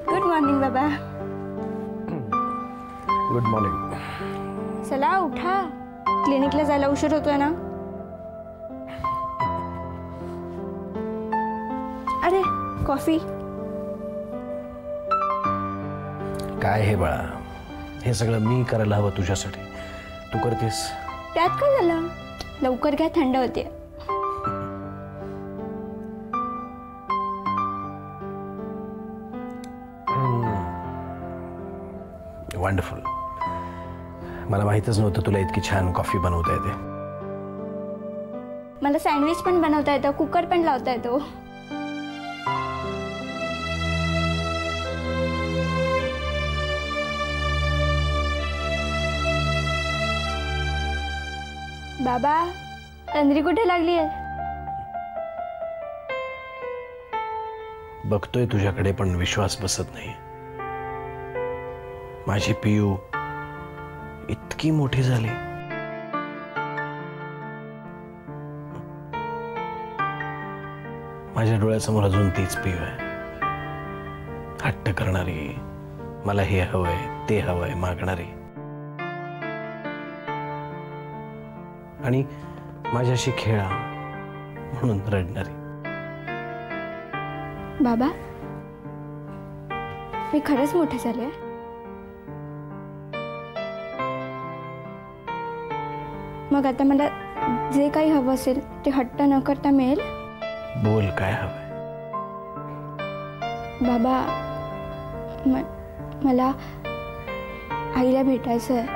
Good morning बाबा. Good morning. चला उठा, क्लिनिकला जायला उशीर होतोय ना. अरे कॉफी. काय हे बाळा, हे सगळं मी करायला हवं तुझ्यासाठी, तू करतेस. त्यात काय झालं, लवकर घ्या, थंड होते. वंडरफुल. मला माहितच नव्हतं तुला इतकी छान कॉफी बनवता येते. मला सँडविच पण बनवता येतं, कुकर पण लावता येतो. बाबा, अंधरी कुठे लागली आहे? बघतोय तुझ्याकडे पण विश्वास बसत नाही. माझी पियू इतकी मोठी झाली. माझ्या डोळ्यासमोर अजून तीच पियू आहे, हट्ट करणारी, मला हे हवंय ते हवंय मागणारी, आणि माझ्याशी खेळा म्हणून रडणारी. बाबा, मी खरंच मोठे झाले. मग आता मला जे काही हवं असेल ते हट्ट न करता मिळेल? बोल, काय हवंय? बाबा, मला आईला भेटायचं आहे.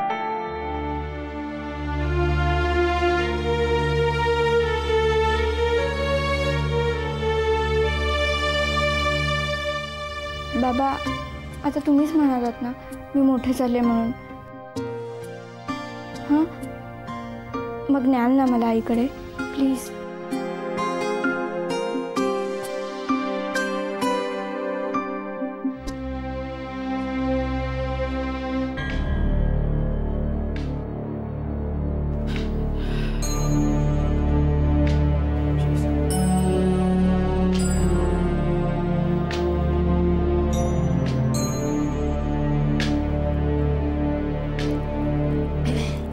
बाबा, आता तुम्हीच म्हणालात ना मी मोठे झाले म्हणून. हां, मग न्याल ना मला आईकडे प्लीज.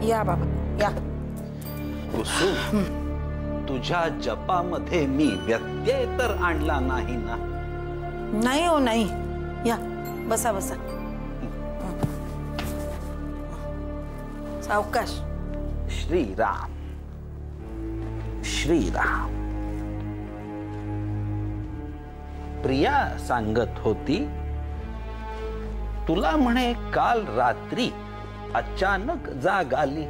या बाबा या. कुसुम, तुझ्या जपामध्ये मी व्यत्यय तर आणला नाही ना? नाही हो नाही. या बसा बसा. सावकाश. श्रीराम श्रीराम. प्रिया सांगत होती तुला म्हणे काल रात्री अचानक जाग आली.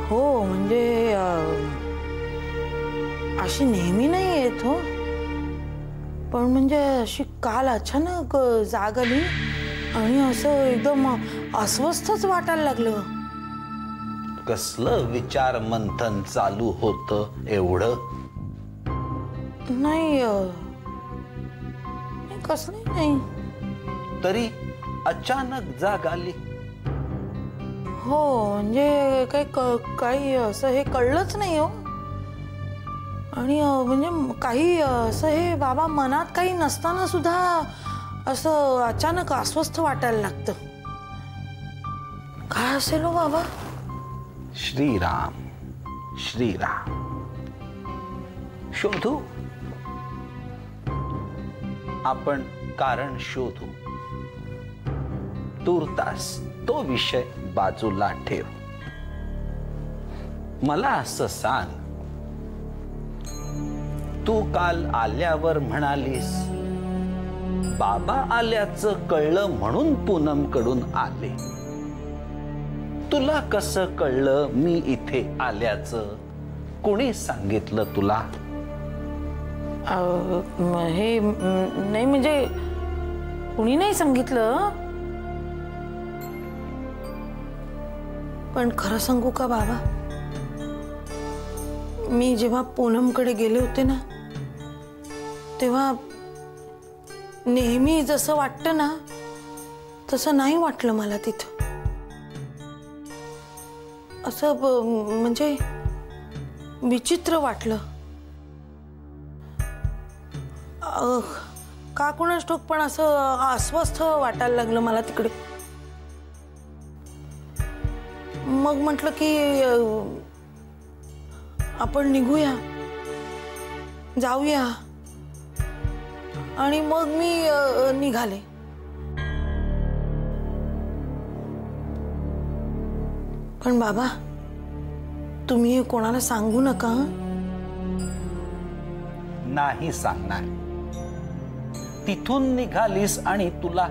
हो म्हणजे अशी नेहमी नाही येत हो, पण म्हणजे अशी काल अचानक जाग आली आणि असं एकदम अस्वस्थच वाटायला लागलं. कसलं विचार मंथन चालू होतं एवढं? नाही, कसलं नाही. तरी अचानक जाग आली. हो म्हणजे काही असं हे कळलंच नाही हो. आणि म्हणजे काही असं हे बाबा मनात काही नसताना सुद्धा असं अचानक अस्वस्थ वाटायला लागतं. काय असेल हो बाबा? श्रीराम श्रीराम. शोधू आपण, कारण शोधू. तूर्तास तो विषय बाजूला ठेव. मला असं सांग, तू काल आल्यावर म्हणालीस बाबा आल्याचं कळलं म्हणून पूनमकडून आले. तुला कसं कळलं मी इथे आल्याचं? कोणी सांगितलं तुला? हे नाही म्हणजे कुणी नाही सांगितलं. पण खरं सांगू का बाबा, मी जेव्हा पूनमकडे गेले होते ना तेव्हा नेहमी जसं वाटतं ना तसं नाही वाटलं मला तिथं. असं म्हणजे विचित्र वाटलं. का कोणास ठाऊक पण असं अस्वस्थ वाटायला लागलं मला तिकडे. मग म्हटलं की आपण निघूया, जाऊया. आणि मग मी निघाले. पण बाबा, तुम्ही हे कोणाला सांगू नका. नाही सांगणार. तिथून निघालीस आणि तुला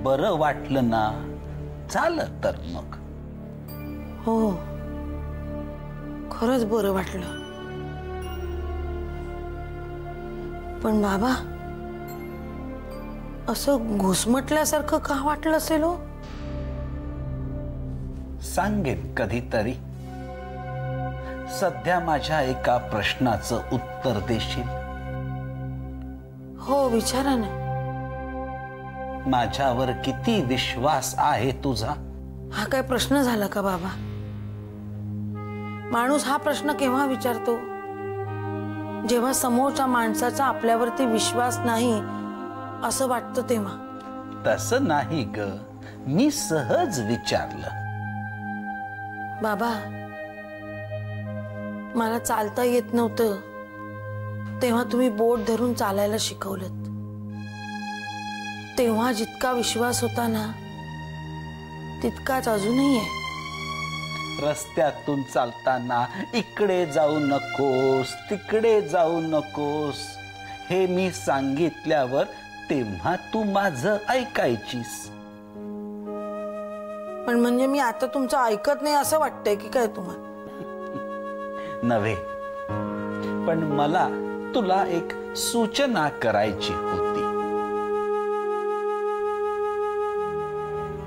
बरं वाटलं ना, झालं तर मग. हो, खरंच बरं वाटलं. पण बाबा, असं घुसमटल्यासारखं का वाटलं असेल हो? सांगेन कधीतरी. सध्या माझ्या एका प्रश्नाचं उत्तर देशील? हो, विचारा ना. माझ्यावर किती विश्वास आहे तुझा? हा काय प्रश्न झाला का बाबा? माणूस हा प्रश्न केव्हा विचारतो? जेव्हा समोरच्या माणसाचा आपल्यावरती विश्वास नाही असं वाटतं तेव्हा. तसं नाही ग, मी सहज विचारलं. बाबा, मला चालता येत नव्हतं तेव्हा तुम्ही बोट धरून चालायला शिकवलत. तेव्हा जितका विश्वास होता ना, तितकाच अजूनही आहे. रस्त्यातून चालताना इकडे जाऊ नकोस, तिकडे जाऊ नकोस हे मी सांगितल्यावर तेव्हा तू माझं ऐकायचीस. पण म्हणजे मी आता तुमचं ऐकत नाही असं वाटतंय की काय तुम्हाला? नव्हे, पण मला तुला एक सूचना करायची होती.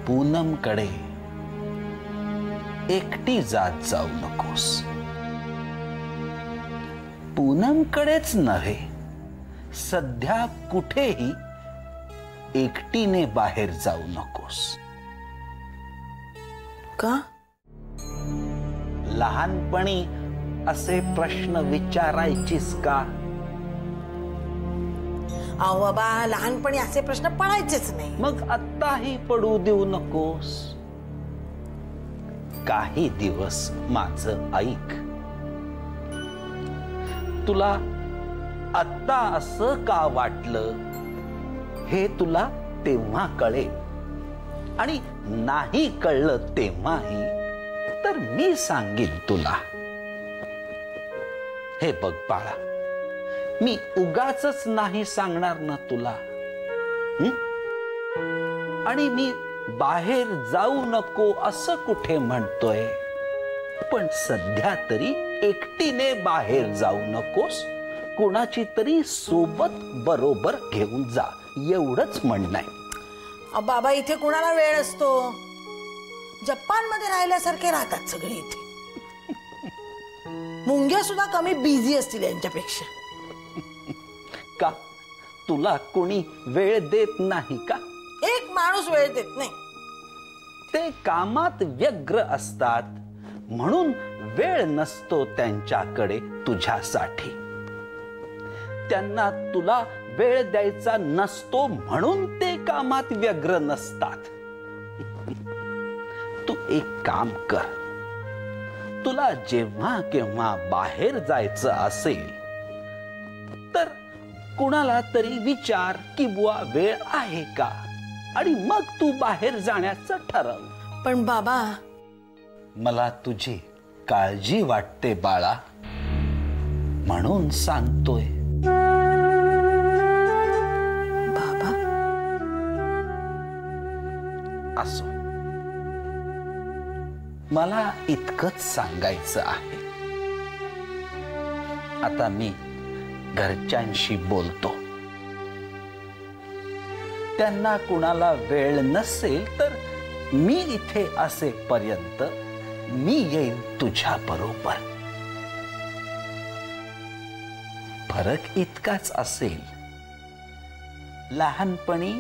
पूनमकडे एकटी जात जाऊ नकोस. पूनमकडेच नव्हे, सध्या कुठेही एकटीने बाहेर जाऊ नकोस. का? लहानपणी असे प्रश्न विचारायचीस का? अहो बाबा, लहानपणी असे प्रश्न पडायचेच नाही. मग आत्ताही पडू देऊ नकोस. काही दिवस माझं ऐक. तुला आत्ता असं का वाटलं हे तुला तेव्हा कळेल. आणि नाही कळलं तेव्हाही तर मी सांगेन तुला. हे बघ बाळा, मी उगाचच नाही सांगणार ना तुला. आणि मी बाहेर जाऊ नको असं कुठे म्हणतोय. पण सध्या तरी एकटीने बाहेर जाऊ नकोस. कोणाची तरी सोबत बरोबर घेऊन जा, एवढंच म्हणणं आहे. बाबा, इथे कुणाला वेळ असतो? जपानमध्ये राहिल्यासारखे राहतात सगळे इथे. मुंग्या सुद्धा कमी बिझी असतील यांच्यापेक्षा. का तुला कोणी वेळ देत नाही का? एक माणूस वेळ देत नाही. ते कामात व्यग्र असतात म्हणून वेळ नसतो त्यांच्याकडे तुझ्यासाठी. त्यांना तुला वेळ द्यायचा नसतो म्हणून ते कामात व्यग्र नसतात. तू एक काम कर. तुला जेव्हा केव्हा बाहेर जायचं असेल तर कुणाला तरी विचार की बुवा वेळ आहे का, आणि मग तू बाहेर जाण्याचं ठरव. पण बाबा, मला तुझी काळजी वाटते बाळा, म्हणून सांगतोय. बाबा, असो, मला इतकंच सांगायचं आहे. आता मी घरच्यांशी बोलतो. त्यांना कुणाला वेळ नसेल तर मी इथे असेपर्यंत मी येईन तुझ्या बरोबर. फरक इतकाच असेल, लहानपणी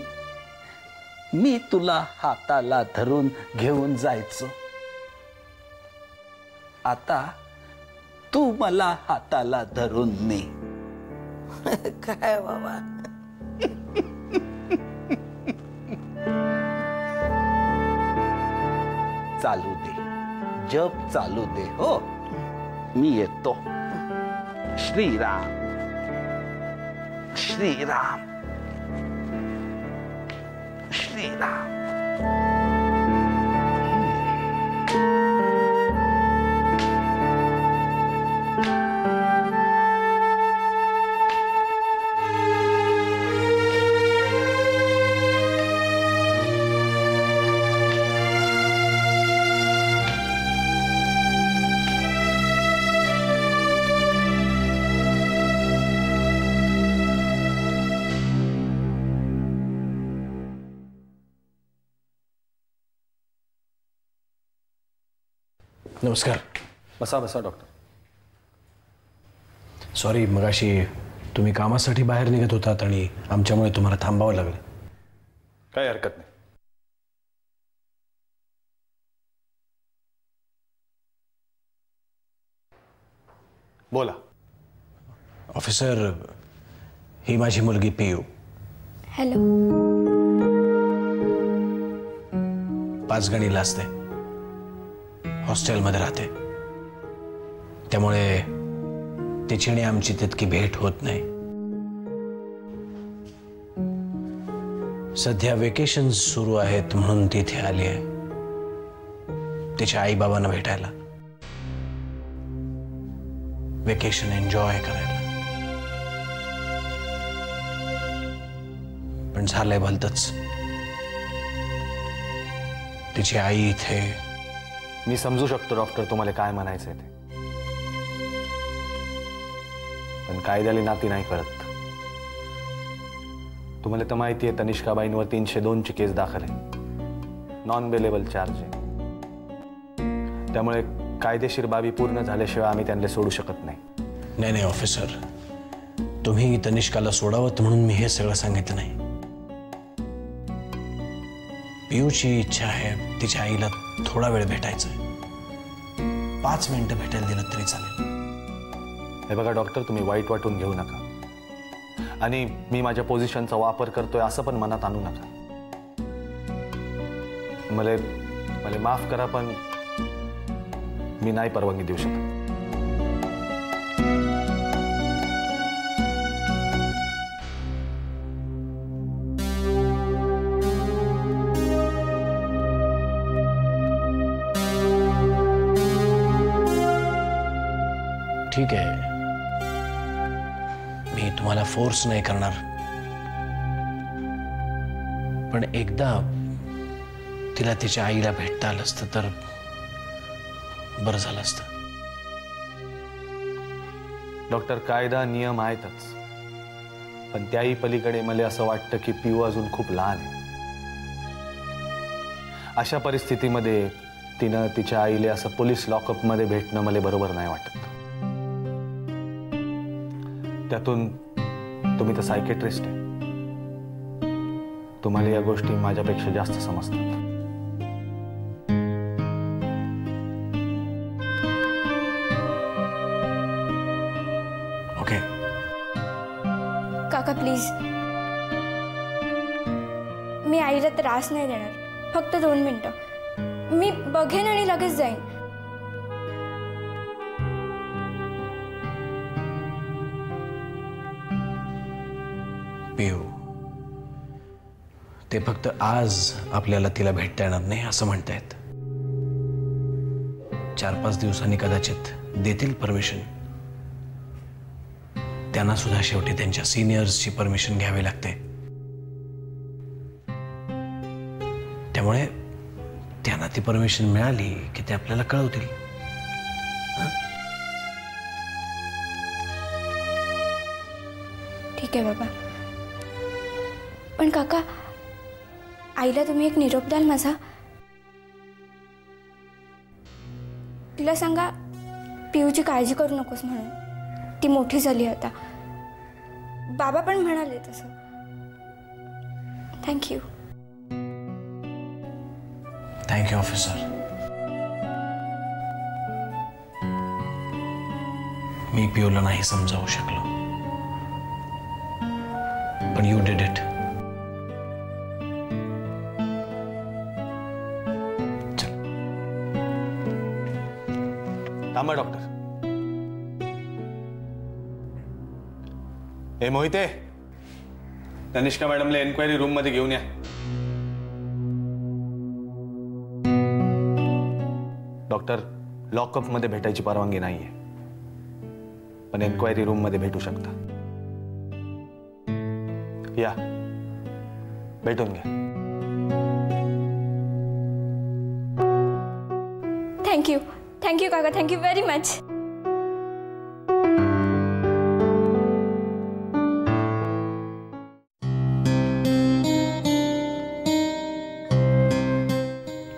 मी तुला हाताला धरून घेऊन जायचो. आता तू मला हाताला धरून ने. काय बाबा. चालू दे, जप चालू दे. हो, मी येतो. श्रीराम श्रीराम श्रीराम. नमस्कार. बसा बसा डॉक्टर. सॉरी, मगाशी तुम्ही कामासाठी बाहेर निघत होतात आणि आमच्यामुळे तुम्हाला थांबावं लागलं. काही हरकत नाही. बोला. ऑफिसर, ही माझी मुलगी पियू. हॅलो. पाचगणीला असते, हॉस्टेलमध्ये राहते. त्यामुळे तिची आणि आमची तितकी भेट होत नाही. सध्या वेकेशन सुरू आहेत म्हणून तिथे आली आहे तिच्या आई बाबांना भेटायला, वेकेशन एन्जॉय करायला. पण झालंय भलतंच. तिची आई इथे. मी समजू शकतो डॉक्टर तुम्हाला काय म्हणायचंय ते, पण कायद्याली नाती नाही कळत. तुम्हाला तर माहिती आहे तनिष्काबाईंवर 302 ची केस दाखल आहे, नॉन बेलेबल चार्ज आहे. त्यामुळे कायदेशीर बाबी पूर्ण झाल्याशिवाय आम्ही त्यांना सोडू शकत नाही. नाही नाही ऑफिसर, तुम्ही तनिष्काला सोडावत म्हणून मी हे सगळं सांगितलं नाही. पियूची इच्छा आहे तिच्या आईला थोडा वेळ भेटायचं आहे. 5 मिनिटं भेटायला दिलं तरी चालेल. हे बघा डॉक्टर, तुम्ही वाईट वाटून घेऊ नका आणि मी माझ्या पोझिशनचा वापर करतोय असं पण मनात आणू नका. मला माफ करा, पण मी नाही परवानगी देऊ शकत. ठीक आहे, मी तुम्हाला फोर्स नाही करणार, पण एकदा तिला तिच्या आईला भेटता आलं असतं तर बरं झालं असतं. डॉक्टर, कायदा नियम आहेतच, पण त्याही पलीकडे मला असं वाटतं की पिऊ अजून खूप लहान आहे. अशा परिस्थितीमध्ये तिनं तिच्या आईले असं पोलीस लॉकअपमध्ये भेटणं मला बरोबर नाही वाटत. त्यातून तुम्ही तर सायकेट्रिस्ट आहे, तुम्हाला या गोष्टी माझ्यापेक्षा जास्त समजतात. ओके काका प्लीज, मी आईला त्रास नाही देणार. फक्त 2 मिनिटं मी बघेन आणि लगेच जाईन. पियू, ते फक्त आज आपल्याला तिला भेटता येणार नाही असं म्हणतायत. 4-5 दिवसांनी कदाचित देतील परमिशन. त्यांना सुद्धा शेवटी त्यांच्या सिनियर्सची परमिशन घ्यावी लागते. त्यामुळे त्यांना ती परमिशन मिळाली की ते आपल्याला कळवतील. ठीक आहे बाबा, पण काका आईला तुम्ही एक निरोप द्याल माझा? तिला सांगा पिऊची काळजी करू नकोस म्हणून, ती मोठी झाली आता. बाबा पण म्हणाले तसं. थँक्यू. Thank you officer. मी पियूला नाही समजावू शकलो, पण यू डिड इट. थांबा डॉक्टर. हे मोहिते, तनिष्का मॅडमला एन्क्वायरी रूम मध्ये घेऊन या. डॉक्टर, लॉकअप मध्ये भेटायची परवानगी नाहीये, पण एन्क्वायरी रूम मध्ये भेटू शकता. या, भेटून घ्या. थँक्यू थँक्यू काका, थँक्यू व्हेरी मच.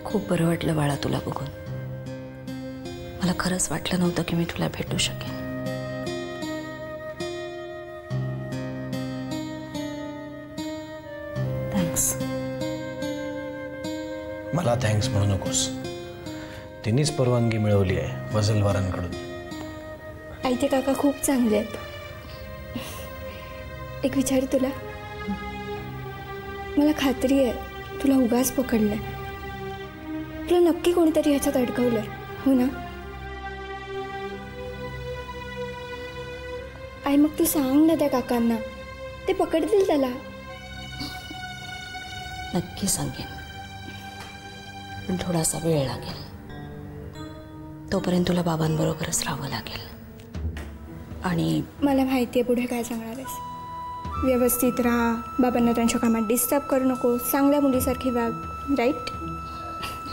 खूप बरं वाटलं बाळा तुला बघून. मला खरंच वाटलं नव्हतं की मी तुला भेटू शकेन. थँक्स. मला थँक्स म्हणू नकोस. तिनेच परवानगी मिळवली आहे वजलवारांकडून. आईचे काका खूप चांगले आहेत. एक विचारू तुला? मला खात्री आहे तुला उगाच पकडलंय. तुला नक्की कोणीतरी ह्याच्यात अडकवलंय, हो ना? आई मग तू सांग ना त्या काकांना, ते पकडतील त्याला. नक्की सांगेन, पण थोडासा वेळ लागेल. तोपर्यंत तुला बाबांबरोबरच राहावं लागेल. आणि मला माहिती आहे पुढे काय सांगणार आहेस. व्यवस्थित राहा, बाबांना त्यांच्या कामात डिस्टर्ब करू नको, चांगल्या मुलीसारखी वाग. राईट?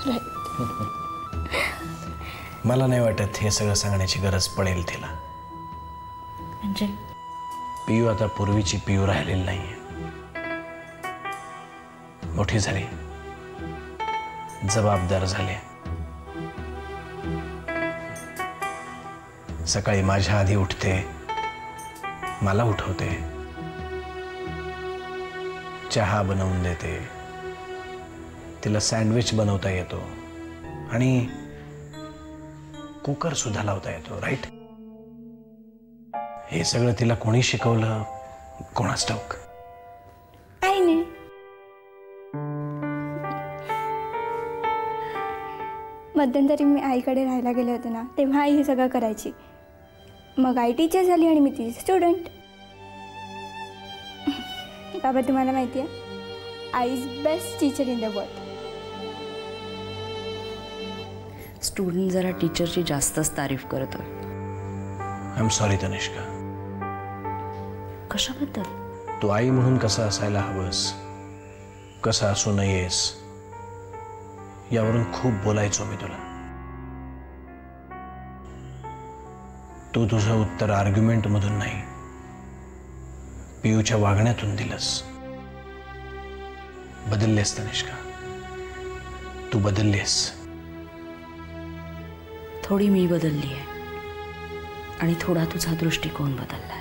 राईट. मला नाही वाटत हे सगळं सांगण्याची गरज पडेल तिला. म्हणजे पियू आता पूर्वीची पियू राहिलेली नाहीये. मोठी झाली, जबाबदार झाली. सकाळी माझ्या आधी उठते, मला उठवते, चहा बनवून देते, तिला सँडविच बनवता येतो आणि कुकर सुद्धा लावता येतो. राईट? हे सगळं तिला कोणी शिकवलं कोणास ठाऊक. आईने. मध्यंतरी मी आईकडे राहायला गेले होते ना, तेव्हा आई हे सगळं करायची. मग आई टीचर झाली आणि मी ती स्टुडंट. बाबा तुम्हाला माहिती आहे, आई is best teacher in the world. Student जरा टीचरची जास्तच तारीफ करतो. I am sorry Tanishka. कशाबद्दल? तू आई म्हणून कसं असायला हवंस, कसं असू नयेस, यावरून खूप बोलायचो मी तुला. तू तुझं उत्तर आर्ग्युमेंट मधून नाही, पियूच्या वागण्यातून दिलंस. बदललेस तनिष्का, तू बदललेस. थोडी मी बदलली आहे आणि थोडा तुझा दृष्टिकोन बदलला आहे.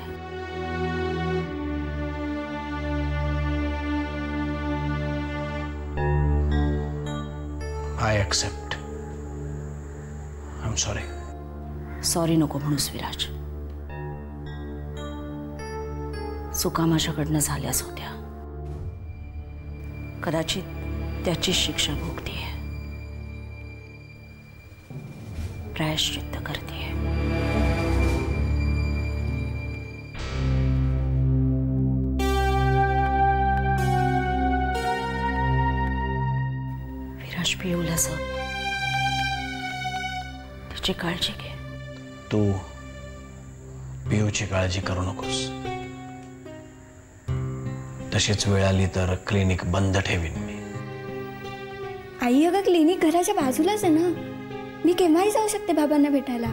I accept. I am sorry. Sorry नको म्हणूस विराज. चुका माझ्याकडनं झाल्याच होत्या. कदाचित त्याची शिक्षा भोगतीये, प्रायश्चित्त करतीये. विराज, पियूला तिची काळजी घे. तू पियूची काळजी करू नकोस. तशीच वेळ आली तर क्लिनिक बंद ठेवीन मी. आई अगं क्लिनिक घराच्या बाजूलाच आहे ना, मी केव्हाही जाऊ शकते बाबांना भेटायला.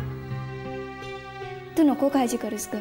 तू नको काळजी करूस ग.